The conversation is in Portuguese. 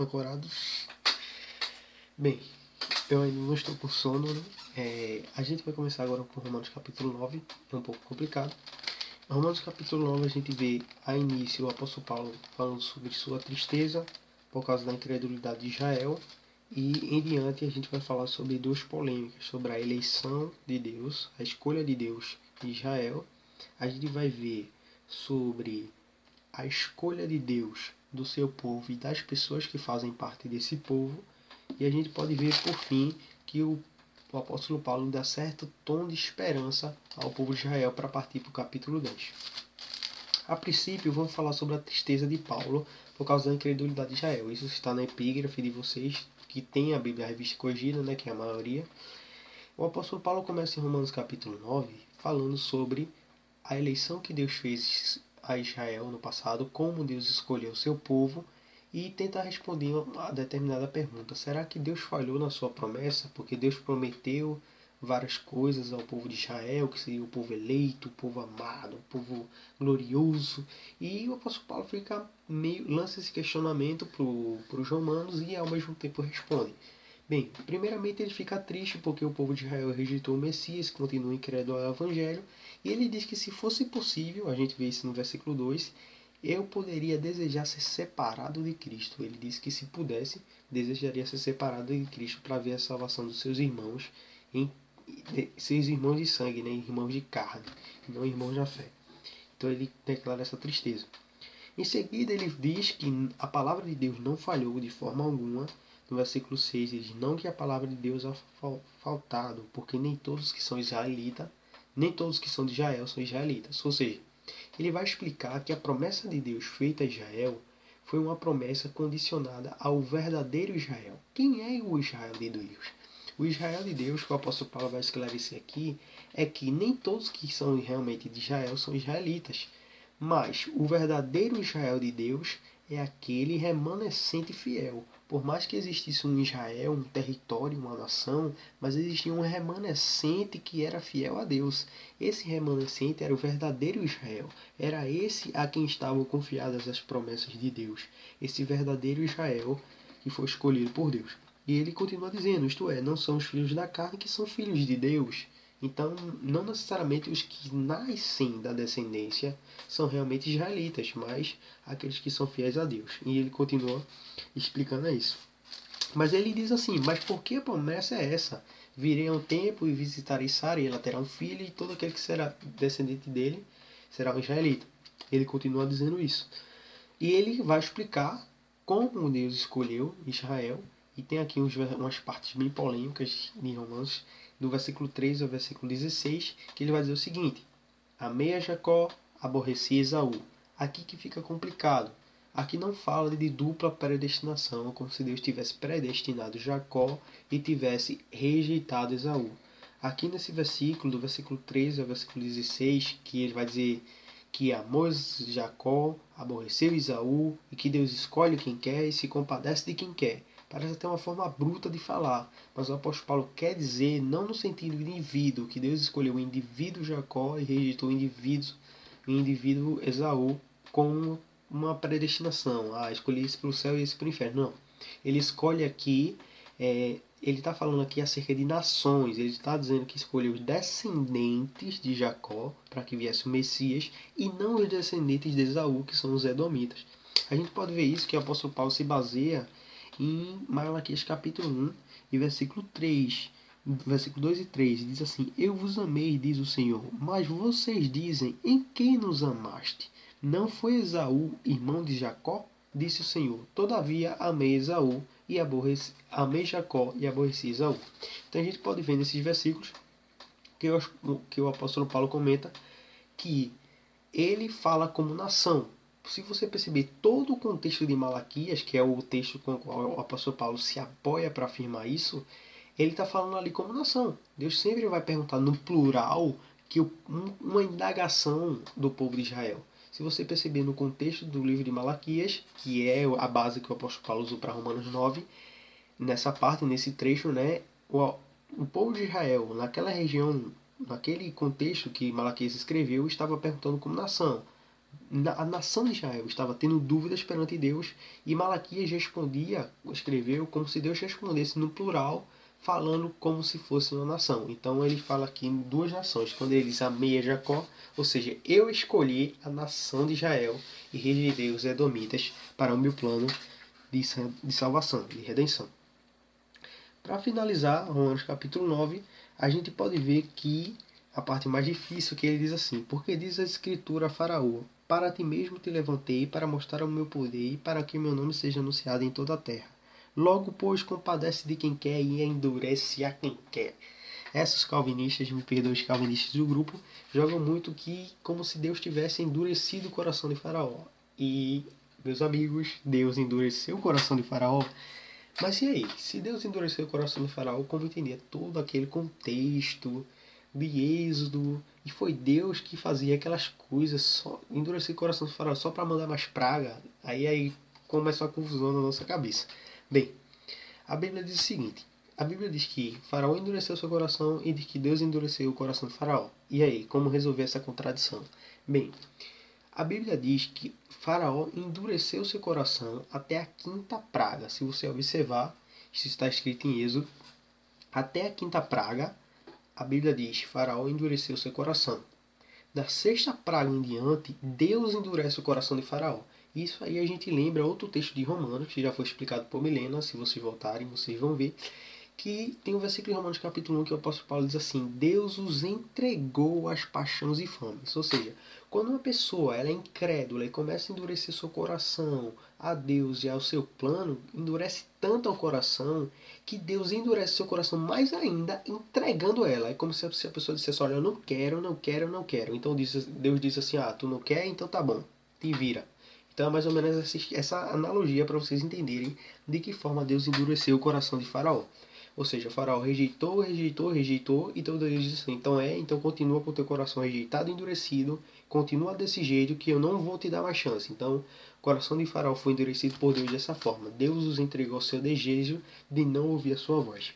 ancorados. Bem, eu ainda não estou com sono, né? A gente vai começar agora com Romanos capítulo 9, é um pouco complicado. Em Romanos capítulo 9 a gente vê a início o apóstolo Paulo falando sobre sua tristeza por causa da incredulidade de Israel. E em diante a gente vai falar sobre duas polêmicas, sobre a eleição de Deus, a escolha de Deus de Israel. A gente vai ver sobre a escolha de Deus do seu povo e das pessoas que fazem parte desse povo. E a gente pode ver, por fim, que o apóstolo Paulo dá certo tom de esperança ao povo de Israel para partir para o capítulo 10. A princípio, vamos falar sobre a tristeza de Paulo por causa da incredulidade de Israel. Isso está na epígrafe de vocês, que tem a Bíblia Revista Corrigida, né, que é a maioria. O apóstolo Paulo começa em Romanos capítulo 9 falando sobre a eleição que Deus fez a Israel no passado, como Deus escolheu o seu povo, e tentar responder uma determinada pergunta. Será que Deus falhou na sua promessa? Porque Deus prometeu várias coisas ao povo de Israel, que seria o povo eleito, o povo amado, o povo glorioso. E o apóstolo Paulo lança esse questionamento para os romanos e ao mesmo tempo responde. Bem, primeiramente ele fica triste porque o povo de Israel rejeitou o Messias, continua incrédulo ao Evangelho, e ele diz que se fosse possível, a gente vê isso no versículo 2, eu poderia desejar ser separado de Cristo. Ele diz que se pudesse, desejaria ser separado de Cristo para ver a salvação dos seus irmãos, seus irmãos de sangue, né? Irmãos de carne, não irmãos na fé. Então ele declara essa tristeza. Em seguida ele diz que a palavra de Deus não falhou de forma alguma. No versículo 6 ele diz, não que a palavra de Deus ha faltado, porque nem todos que são israelitas, nem todos que são de Israel são israelitas. Ou seja, ele vai explicar que a promessa de Deus feita a Israel foi uma promessa condicionada ao verdadeiro Israel. Quem é o Israel de Deus? O Israel de Deus, que o apóstolo Paulo vai esclarecer aqui, é que nem todos que são realmente de Israel são israelitas. Mas o verdadeiro Israel de Deus é aquele remanescente fiel. Por mais que existisse um Israel, um território, uma nação, mas existia um remanescente que era fiel a Deus. Esse remanescente era o verdadeiro Israel. Era esse a quem estavam confiadas as promessas de Deus. Esse verdadeiro Israel que foi escolhido por Deus. E ele continua dizendo, isto é, não são os filhos da carne que são filhos de Deus. Então, não necessariamente os que nascem da descendência são realmente israelitas, mas aqueles que são fiéis a Deus. E ele continua explicando isso. Mas ele diz assim, mas por que a promessa é essa? Virei ao tempo e visitarei Sara, e ela terá um filho, e todo aquele que será descendente dele será um israelita. Ele continua dizendo isso. E ele vai explicar como Deus escolheu Israel, e tem aqui umas partes bem polêmicas de Romanos, do versículo 13 ao versículo 16, que ele vai dizer o seguinte: amei a Jacó, aborreci Esaú. Aqui que fica complicado. Aqui não fala de dupla predestinação, como se Deus tivesse predestinado Jacó e tivesse rejeitado Esaú. Aqui nesse versículo, do versículo 13 ao versículo 16, que ele vai dizer que amou Jacó, aborreceu Esaú, e que Deus escolhe quem quer e se compadece de quem quer. Parece até uma forma bruta de falar, mas o apóstolo Paulo quer dizer, não no sentido de indivíduo, que Deus escolheu o indivíduo Jacó e rejeitou o indivíduo Esaú com uma predestinação. Escolhi esse para o céu e esse para o inferno. Não. Ele escolhe aqui, ele está falando aqui acerca de nações. Ele está dizendo que escolheu os descendentes de Jacó para que viesse o Messias e não os descendentes de Esaú, que são os edomitas. A gente pode ver isso, que o apóstolo Paulo se baseia em Malaquias capítulo 1 e versículo 3. Versículo 2 e 3 diz assim: eu vos amei, diz o Senhor, mas vocês dizem, em quem nos amaste? Não foi Esaú, irmão de Jacó? Disse o Senhor, todavia amei Esaú e amei Jacó e aborreci Esaú. Então a gente pode ver nesses versículos que o apóstolo Paulo comenta que ele fala como nação. Se você perceber todo o contexto de Malaquias, que é o texto com o qual o apóstolo Paulo se apoia para afirmar isso, ele está falando ali como nação. Deus sempre vai perguntar no plural que uma indagação do povo de Israel. Se você perceber no contexto do livro de Malaquias, que é a base que o apóstolo Paulo usou para Romanos 9, nessa parte, nesse trecho, né, o povo de Israel, naquela região, naquele contexto que Malaquias escreveu, estava perguntando como nação. A nação de Israel estava tendo dúvidas perante Deus e Malaquias escreveu como se Deus respondesse no plural, falando como se fosse uma nação. Então ele fala aqui em duas nações, quando ele diz amei a Jacó, ou seja, eu escolhi a nação de Israel e rejeitei os edomitas para o meu plano de salvação, de redenção. Para finalizar, Romanos capítulo 9, a gente pode ver que a parte mais difícil que ele diz assim: porque diz a escritura a Faraó, para ti mesmo te levantei para mostrar o meu poder e para que o meu nome seja anunciado em toda a terra. Logo, pois, compadece de quem quer e endurece a quem quer. Essas calvinistas, me perdoem os calvinistas do grupo, jogam muito que como se Deus tivesse endurecido o coração de Faraó. E, meus amigos, Deus endureceu o coração de Faraó. Mas e aí? Se Deus endureceu o coração do faraó, como entender todo aquele contexto de Êxodo, e foi Deus que fazia aquelas coisas, só endurecer o coração do faraó só para mandar mais praga, aí começa uma confusão na nossa cabeça. Bem, a Bíblia diz o seguinte: a Bíblia diz que Faraó endureceu seu coração e diz que Deus endureceu o coração do Faraó. E aí, como resolver essa contradição? Bem, a Bíblia diz que Faraó endureceu seu coração até a quinta praga. Se você observar, isso está escrito em Êxodo. Até a quinta praga, a Bíblia diz: Faraó endureceu seu coração. Da sexta praga em diante, Deus endurece o coração de Faraó. Isso aí a gente lembra outro texto de Romanos, que já foi explicado por Milena. Se vocês voltarem, vocês vão ver que tem um versículo em Romanos capítulo 1 que o apóstolo Paulo diz assim: Deus os entregou às paixões e fomes. Ou seja, quando uma pessoa ela é incrédula e começa a endurecer seu coração a Deus e ao seu plano, endurece tanto ao coração que Deus endurece seu coração mais ainda, entregando ela. É como se a pessoa dissesse: olha, eu não quero, não quero, não quero. Então Deus diz assim: ah, tu não quer, então tá bom, te vira. Então é mais ou menos essa analogia para vocês entenderem de que forma Deus endureceu o coração de Faraó. Ou seja, o faraó rejeitou, rejeitou, rejeitou, então Deus diz assim: então continua com o teu coração rejeitado e endurecido, continua desse jeito que eu não vou te dar mais chance. Então, o coração de faraó foi endurecido por Deus dessa forma. Deus os entregou ao seu desejo de não ouvir a sua voz.